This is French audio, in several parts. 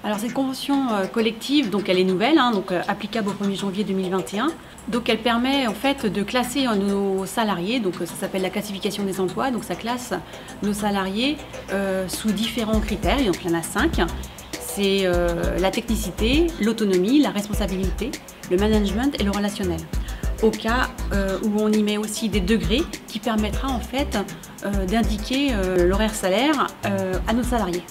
Alors cette convention collective, donc elle est nouvelle, donc applicable au 1er janvier 2021. Donc elle permet en fait de classer nos salariés, donc ça s'appelle la classification des emplois, donc ça classe nos salariés sous différents critères, donc il y en a 5. C'est la technicité, l'autonomie, la responsabilité, le management et le relationnel. Au cas où on y met aussi des degrés qui permettra en fait d'indiquer l'horaire salaire à nos salariés.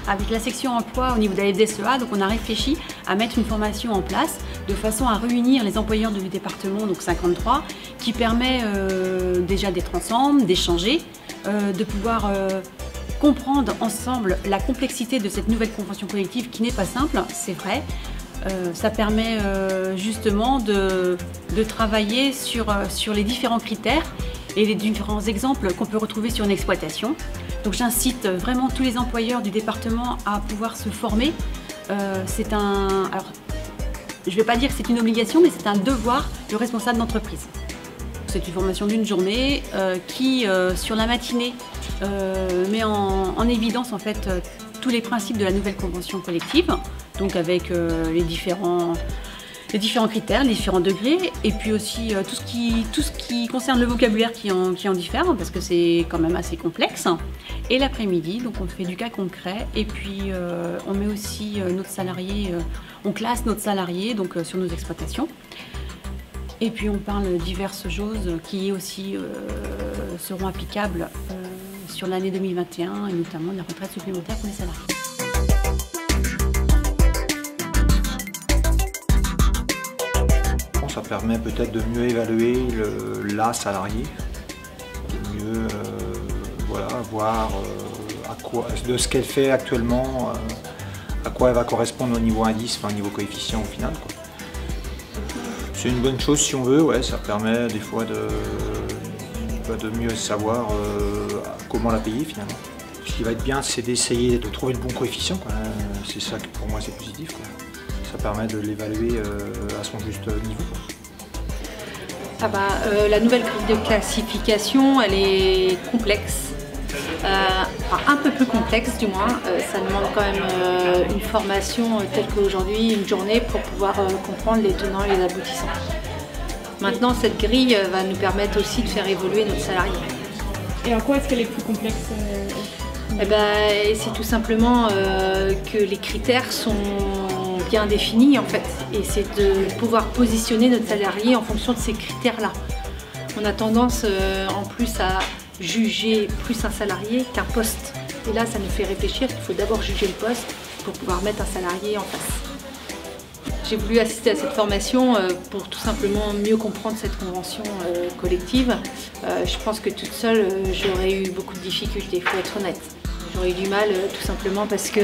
Avec la section emploi au niveau de la FDSEA, donc on a réfléchi à mettre une formation en place de façon à réunir les employeurs du département, donc 53, qui permet déjà d'être ensemble, d'échanger, de pouvoir comprendre ensemble la complexité de cette nouvelle convention collective qui n'est pas simple, c'est vrai. Ça permet justement de travailler sur les différents critères et les différents exemples qu'on peut retrouver sur une exploitation. Donc j'incite vraiment tous les employeurs du département à pouvoir se former. Alors, je ne vais pas dire que c'est une obligation, mais c'est un devoir du responsable d'entreprise. C'est une formation d'une journée qui, sur la matinée, met en évidence en fait tous les principes de la nouvelle convention collective, donc avec les différents critères, les différents degrés, et puis aussi tout ce qui concerne le vocabulaire qui en diffère, parce que c'est quand même assez complexe. Et l'après-midi, donc on fait du cas concret, et puis on met aussi notre salarié, on classe notre salarié donc, sur nos exploitations. Et puis on parle de diverses choses qui aussi seront applicables sur l'année 2021, et notamment la retraite supplémentaire pour les salariés. Ça permet peut-être de mieux évaluer la salarié, de mieux voir de ce qu'elle fait actuellement, à quoi elle va correspondre au niveau indice, enfin au niveau coefficient au final. C'est une bonne chose si on veut, ouais, ça permet des fois de mieux savoir comment la payer finalement. Ce qui va être bien, c'est d'essayer de trouver le bon coefficient, c'est ça que pour moi c'est positif, quoi. Ça permet de l'évaluer à son juste niveau. La nouvelle grille de classification, elle est complexe, un peu plus complexe du moins. Ça demande quand même une formation telle qu'aujourd'hui, une journée pour pouvoir comprendre les tenants et les aboutissants. Maintenant, cette grille va nous permettre aussi de faire évoluer notre salarié. Et en quoi est-ce qu'elle est plus complexe C'est tout simplement que les critères sont bien définis en fait, et c'est de pouvoir positionner notre salarié en fonction de ces critères-là. On a tendance en plus à juger plus un salarié qu'un poste, et là ça nous fait réfléchir qu'il faut d'abord juger le poste pour pouvoir mettre un salarié en face. J'ai voulu assister à cette formation pour tout simplement mieux comprendre cette convention collective. Je pense que toute seule j'aurais eu beaucoup de difficultés, il faut être honnête. J'aurais eu du mal tout simplement parce que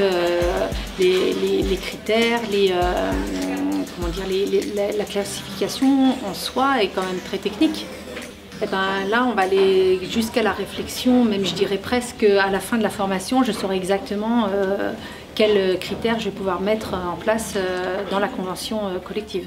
les critères, la classification en soi est quand même très technique. Et là, on va aller jusqu'à la réflexion, même je dirais presque à la fin de la formation, je saurai exactement quels critères je vais pouvoir mettre en place dans la convention collective.